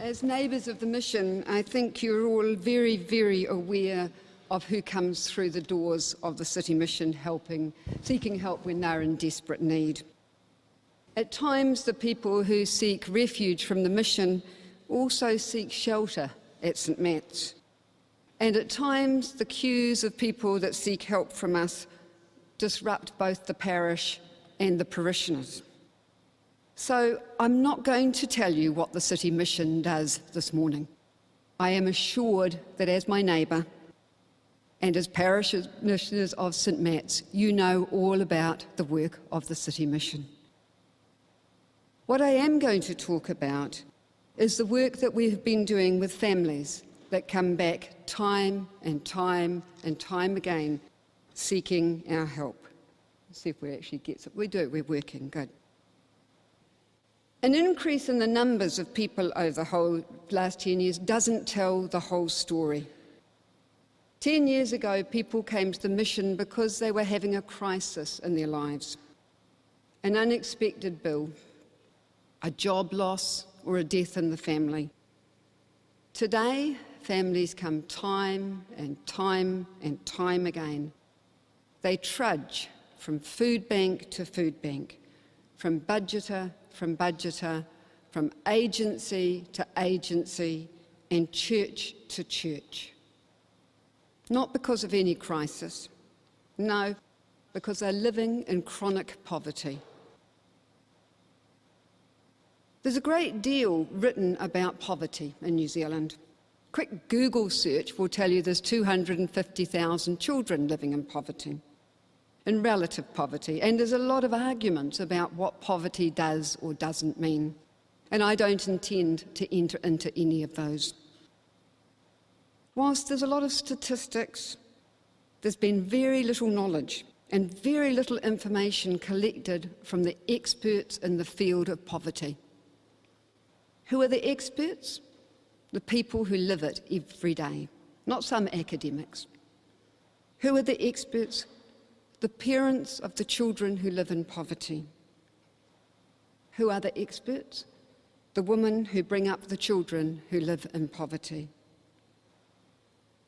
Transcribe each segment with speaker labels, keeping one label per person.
Speaker 1: As neighbours of the mission, I think you're all very, very aware of who comes through the doors of the City Mission seeking help when they're in desperate need. At times, the people who seek refuge from the mission also seek shelter at St Matt's. And at times, the queues of people that seek help from us disrupt both the parish and the parishioners. So I'm not going to tell you what the City Mission does this morning. I am assured that as my neighbour and as parishioners of St Matt's, you know all about the work of the City Mission. What I am going to talk about is the work that we have been doing with families that come back time and time and time again seeking our help. Let's see if we actually get it. We do, we're working, good. An increase in the numbers of people over the whole last 10 years doesn't tell the whole story. 10 years ago, people came to the mission because they were having a crisis in their lives. An unexpected bill, a job loss, or a death in the family. Today, families come time and time and time again. They trudge from food bank to food bank, from budgeter, from agency to agency, and church to church. Not because of any crisis, no, because they're living in chronic poverty. There's a great deal written about poverty in New Zealand. A quick Google search will tell you there's 250,000 children living in poverty, in relative poverty, and there's a lot of argument about what poverty does or doesn't mean, and I don't intend to enter into any of those. Whilst there's a lot of statistics, there's been very little knowledge and very little information collected from the experts in the field of poverty. Who are the experts? The people who live it every day, not some academics. Who are the experts? The parents of the children who live in poverty. Who are the experts? The women who bring up the children who live in poverty.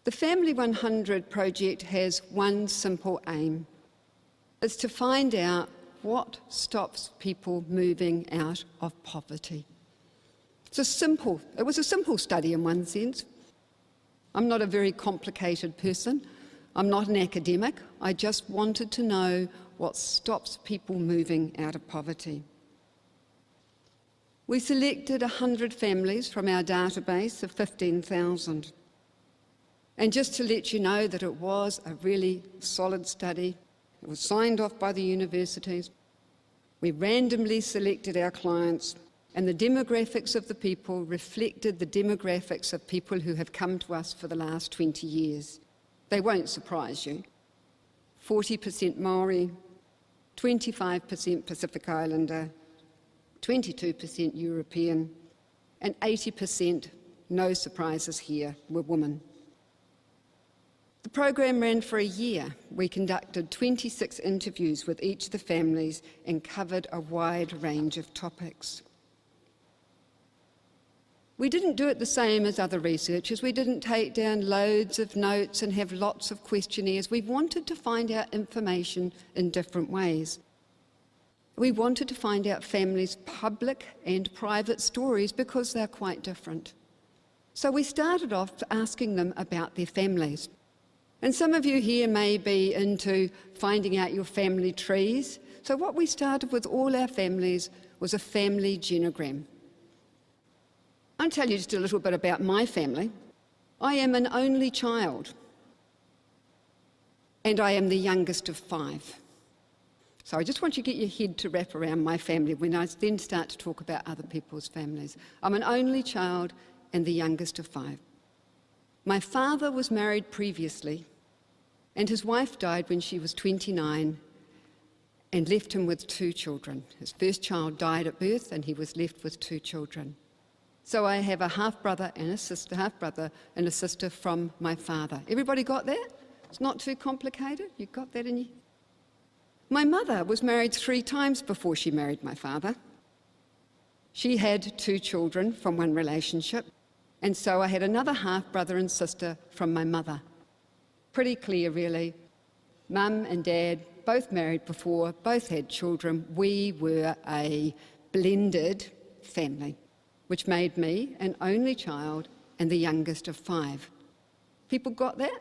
Speaker 1: The Family 100 project has one simple aim. It's to find out what stops people moving out of poverty. It was a simple study in one sense. I'm not a very complicated person. I'm not an academic. I just wanted to know what stops people moving out of poverty. We selected 100 families from our database of 15,000. And just to let you know that it was a really solid study, it was signed off by the universities. We randomly selected our clients, and the demographics of the people reflected the demographics of people who have come to us for the last 20 years. They won't surprise you. 40% Maori, 25% Pacific Islander, 22% European, and 80%, no surprises here, were women. The program ran for a year. We conducted 26 interviews with each of the families and covered a wide range of topics. We didn't do it the same as other researchers. We didn't take down loads of notes and have lots of questionnaires. We wanted to find out information in different ways. We wanted to find out families' public and private stories because they're quite different. So we started off asking them about their families. And some of you here may be into finding out your family trees. So what we started with all our families was a family genogram. I'll tell you just a little bit about my family. I am an only child, and I am the youngest of 5. So I just want you to get your head to wrap around my family when I then start to talk about other people's families. I'm an only child and the youngest of 5. My father was married previously, and his wife died when she was 29 and left him with 2 children. His first child died at birth, and he was left with 2 children. So I have a half-brother and a sister from my father. Everybody got that? It's not too complicated? You got that in you? My mother was married 3 times before she married my father. She had 2 children from one relationship, and so I had another half-brother and sister from my mother. Pretty clear, really. Mum and Dad, both married before, both had children. We were a blended family, which made me an only child and the youngest of 5. People got that?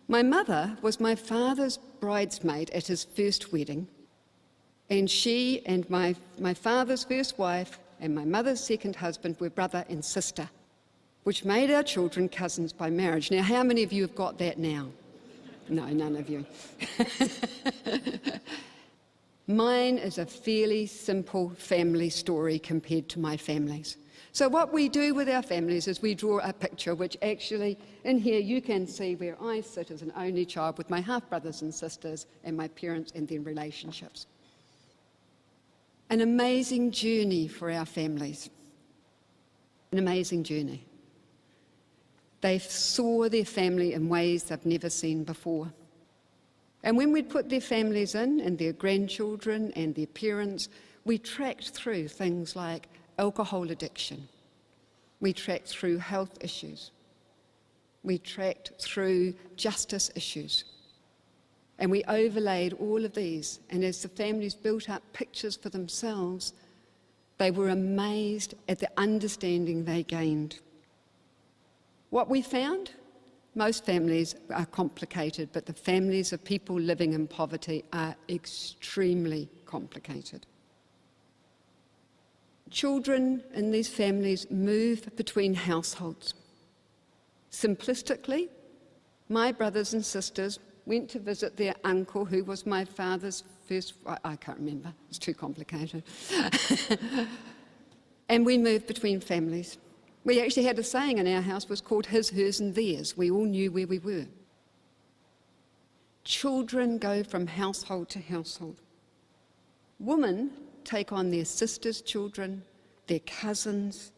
Speaker 1: My mother was my father's bridesmaid at his first wedding, and she and my father's first wife and my mother's second husband were brother and sister, which made our children cousins by marriage. Now, how many of you have got that now? No, none of you. Mine is a fairly simple family story compared to my family's. So what we do with our families is we draw a picture, which actually, in here you can see where I sit as an only child with my half-brothers and sisters and my parents and their relationships. An amazing journey for our families. An amazing journey. They saw their family in ways they've never seen before. And when we'd put their families in, and their grandchildren and their parents, we tracked through things like alcohol addiction. We tracked through health issues. We tracked through justice issues. And we overlaid all of these, and as the families built up pictures for themselves, they were amazed at the understanding they gained. What we found? Most families are complicated, but the families of people living in poverty are extremely complicated. Children in these families move between households. Simplistically, my brothers and sisters went to visit their uncle, who was my father's first, I can't remember, it's too complicated. And we moved between families. We actually had a saying in our house, was called his, hers and theirs. We all knew where we were. Children go from household to household. Women take on their sisters' children, their cousins,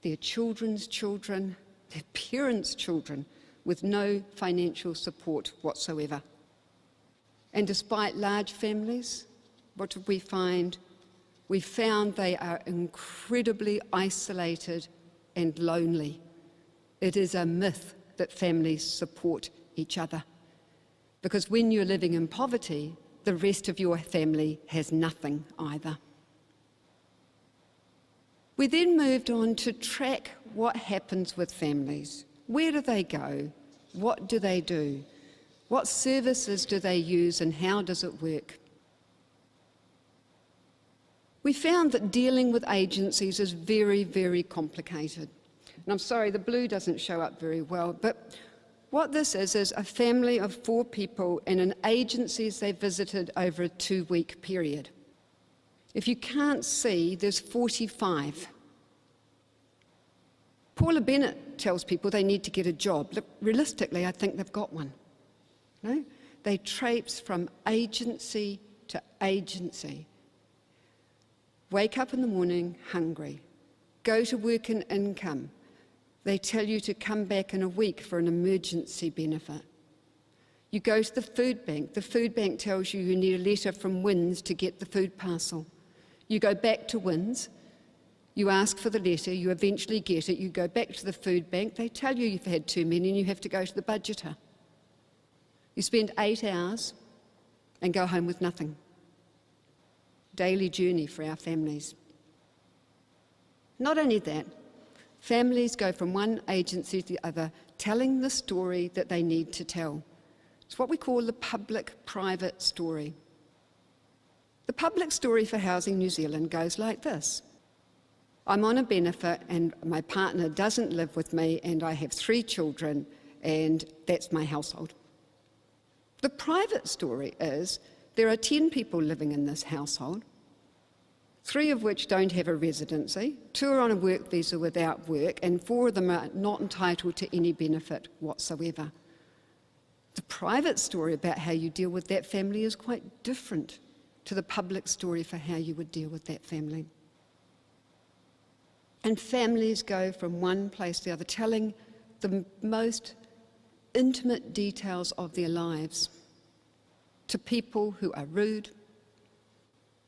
Speaker 1: their children's children, their parents' children, with no financial support whatsoever. And despite large families, what did we find? We found they are incredibly isolated and lonely. It is a myth that families support each other, because when you're living in poverty, the rest of your family has nothing either. We then moved on to track what happens with families. Where do they go? What do they do? What services do they use, and how does it work? We found that dealing with agencies is very, very complicated. And I'm sorry, the blue doesn't show up very well, but what this is a family of 4 people and an agencies they visited over a 2-week period. If you can't see, there's 45. Paula Bennett tells people they need to get a job. Look, realistically, I think they've got one. No? They traipse from agency to agency. Wake up in the morning hungry. Go to work and income. They tell you to come back in a week for an emergency benefit. You go to the food bank. The food bank tells you you need a letter from WINS to get the food parcel. You go back to WINS. You ask for the letter. You eventually get it. You go back to the food bank. They tell you you've had too many and you have to go to the budgeter. You spend 8 hours and go home with nothing. Daily journey for our families. Not only that, families go from one agency to the other, telling the story that they need to tell. It's what we call the public-private story. The public story for Housing New Zealand goes like this. I'm on a benefit and my partner doesn't live with me and I have 3 children and that's my household. The private story is there are 10 people living in this household, 3 of which don't have a residency, 2 are on a work visa without work, and 4 of them are not entitled to any benefit whatsoever. The private story about how you deal with that family is quite different to the public story for how you would deal with that family. And families go from one place to the other, telling the most intimate details of their lives to people who are rude,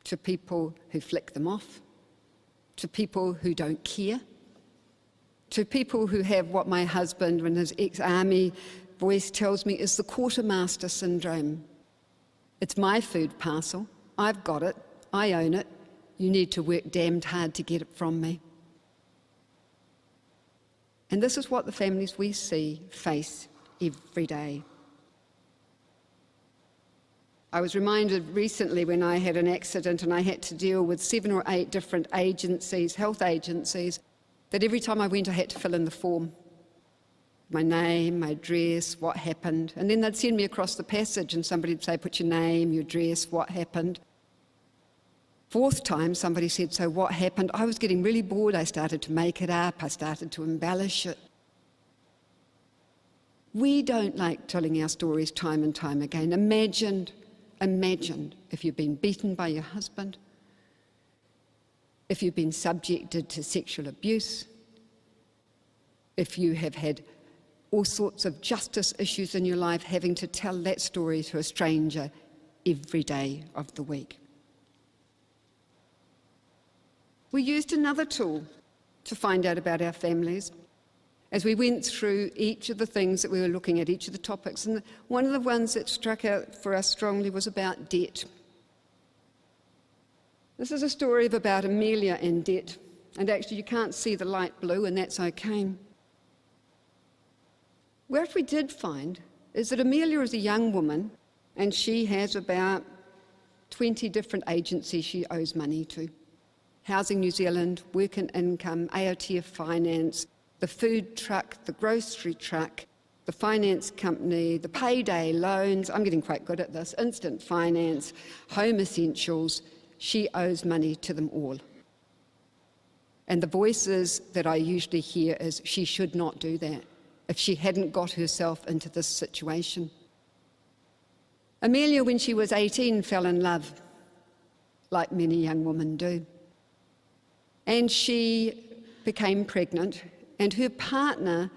Speaker 1: to people who flick them off, to people who don't care, to people who have what my husband, in his ex-army voice, tells me is the quartermaster syndrome. It's my food parcel. I've got it. I own it. You need to work damned hard to get it from me. And this is what the families we see face every day. I was reminded recently when I had an accident and I had to deal with 7 or 8 different agencies, health agencies, that every time I went I had to fill in the form. My name, my address, what happened. And then they'd send me across the passage and somebody would say, put your name, your address, what happened. 4th time somebody said, so what happened? I was getting really bored. I started to make it up. I started to embellish it. We don't like telling our stories time and time again. Imagine if you've been beaten by your husband, if you've been subjected to sexual abuse, if you have had all sorts of justice issues in your life, having to tell that story to a stranger every day of the week. We used another tool to find out about our families as we went through each of the things that we were looking at, each of the topics. And one of the ones that struck out for us strongly was about debt. This is a story of about Amelia and debt. And actually you can't see the light blue, and that's okay. What we did find is that Amelia is a young woman and she has about 20 different agencies she owes money to. Housing New Zealand, Work and Income, AOTF Finance, the food truck, the grocery truck, the finance company, the payday loans, I'm getting quite good at this, instant finance, home essentials. She owes money to them all. And the voices that I usually hear is she should not do that if she hadn't got herself into this situation. Amelia, when she was 18, fell in love, like many young women do. And she became pregnant, and her partner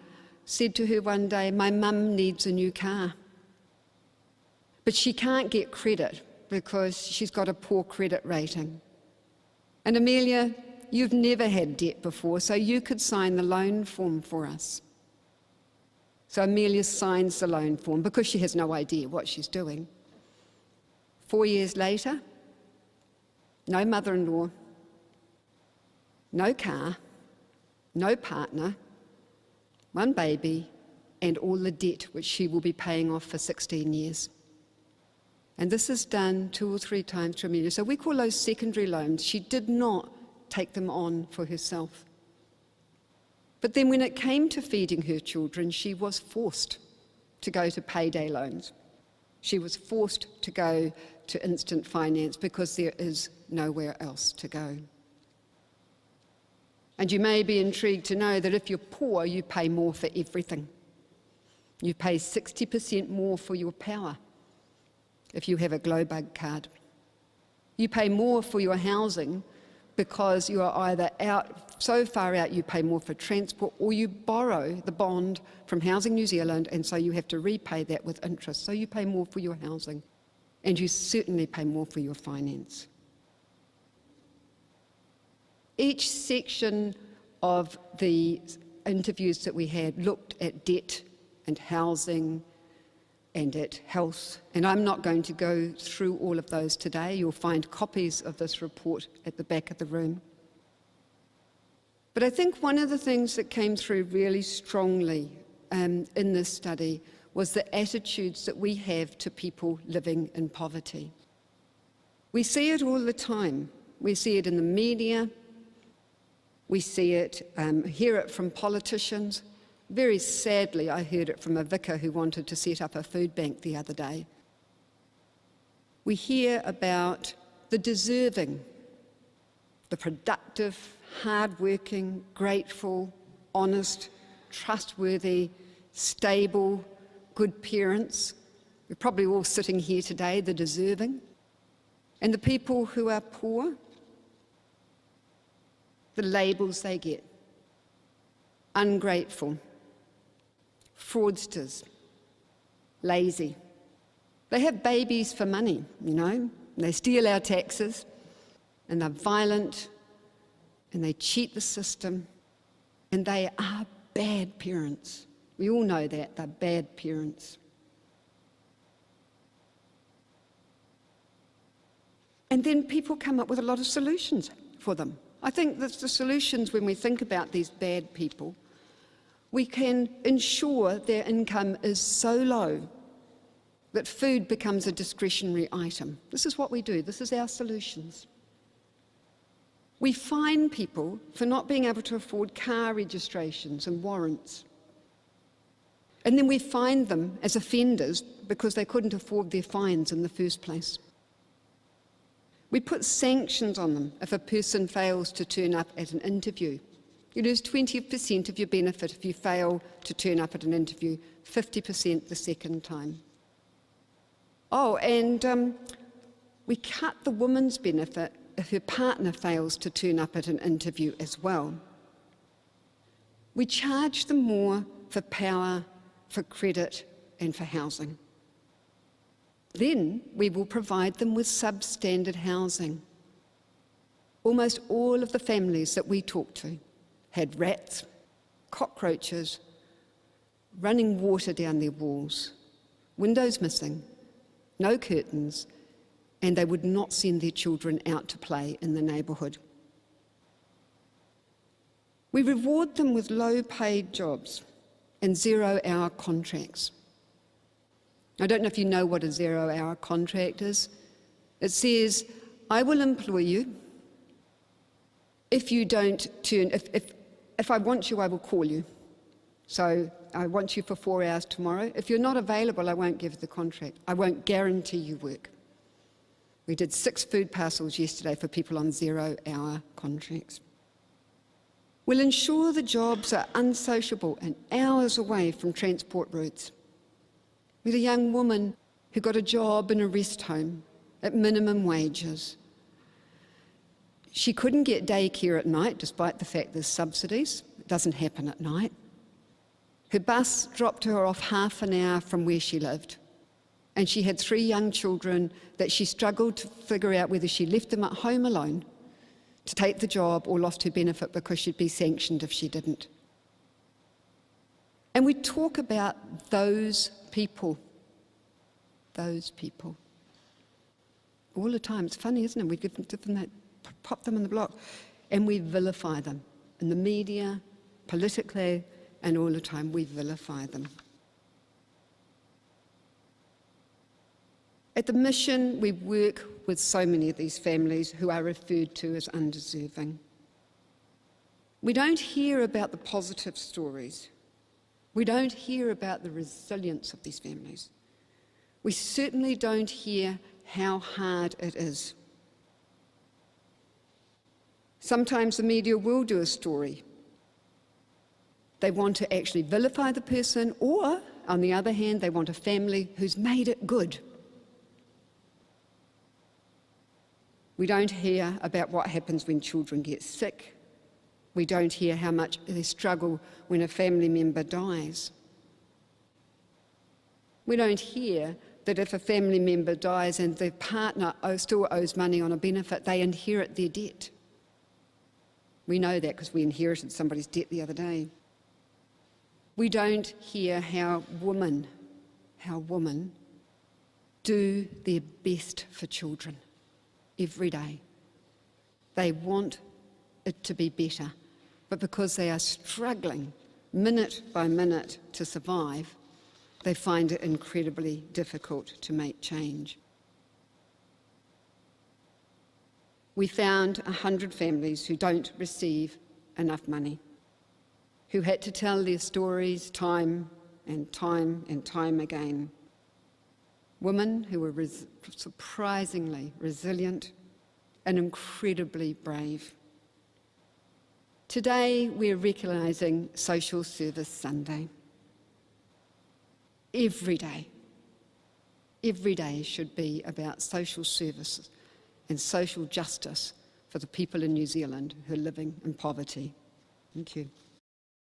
Speaker 1: said to her one day, my mum needs a new car. But she can't get credit because she's got a poor credit rating. And Amelia, you've never had debt before, so you could sign the loan form for us. So Amelia signs the loan form because she has no idea what she's doing. 4 years later, no mother-in-law, no car, no partner, one baby, and all the debt which she will be paying off for 16 years. And this is done 2 or 3 times to Amelia. So we call those secondary loans. She did not take them on for herself. But then when it came to feeding her children, she was forced to go to payday loans. She was forced to go to instant finance because there is nowhere else to go. And you may be intrigued to know that if you're poor, you pay more for everything. You pay 60% more for your power if you have a Glowbug card. You pay more for your housing because you are either out, so far out you pay more for transport, or you borrow the bond from Housing New Zealand, and so you have to repay that with interest. So you pay more for your housing, and you certainly pay more for your finance. Each section of the interviews that we had looked at debt and housing and at health, and I'm not going to go through all of those today. You'll find copies of this report at the back of the room. But I think one of the things that came through really strongly in this study was the attitudes that we have to people living in poverty. We see it all the time. We see it in the media. We see it, hear it from politicians. Very sadly, I heard it from a vicar who wanted to set up a food bank the other day. We hear about the deserving, the productive, hard-working, grateful, honest, trustworthy, stable, good parents. We're probably all sitting here today, the deserving. And the people who are poor, the labels they get: ungrateful, fraudsters, lazy. They have babies for money, you know. They steal our taxes, and they're violent, and they cheat the system, and they are bad parents. We all know that, they're bad parents. And then people come up with a lot of solutions for them. I think that the solutions, when we think about these bad people, we can ensure their income is so low that food becomes a discretionary item. This is what we do. This is our solutions. We fine people for not being able to afford car registrations and warrants. And then we fine them as offenders because they couldn't afford their fines in the first place. We put sanctions on them if a person fails to turn up at an interview. You lose 20% of your benefit if you fail to turn up at an interview, 50% the second time. Oh, and we cut the woman's benefit if her partner fails to turn up at an interview as well. We charge them more for power, for credit, and for housing. Then we will provide them with substandard housing. Almost all of the families that we talked to had rats, cockroaches, running water down their walls, windows missing, no curtains, and they would not send their children out to play in the neighbourhood. We reward them with low-paid jobs and zero-hour contracts. I don't know if you know what a zero-hour contract is. It says, I will employ you. If you don't turn, if I want you, I will call you. So I want you for 4 hours tomorrow. If you're not available, I won't give the contract. I won't guarantee you work. We did 6 food parcels yesterday for people on zero-hour contracts. We'll ensure the jobs are unsociable and hours away from transport routes. We had a young woman who got a job in a rest home at minimum wages. She couldn't get daycare at night, despite the fact there's subsidies. It doesn't happen at night. Her bus dropped her off half an hour from where she lived, and she had 3 young children that she struggled to figure out whether she left them at home alone to take the job or lost her benefit because she'd be sanctioned if she didn't. And we talk about those people all the time. It's funny, isn't it? We give them that, pop them in the block, and we vilify them in the media, politically, and all the time we vilify them. At the mission, we work with so many of these families who are referred to as undeserving. We don't hear about the positive stories. We don't hear about the resilience of these families. We certainly don't hear how hard it is. Sometimes the media will do a story. They want to actually vilify the person, or, on the other hand, they want a family who's made it good. We don't hear about what happens when children get sick. We don't hear how much they struggle when a family member dies. We don't hear that if a family member dies and their partner still owes money on a benefit, they inherit their debt. We know that because we inherited somebody's debt the other day. We don't hear how women do their best for children every day. They want it to be better, but because they are struggling minute by minute to survive, they find it incredibly difficult to make change. We found 100 families who don't receive enough money, who had to tell their stories time and time and time again. Women who were surprisingly resilient and incredibly brave. Today, we're recognising Social Service Sunday. Every day should be about social services and social justice for the people in New Zealand who are living in poverty. Thank you.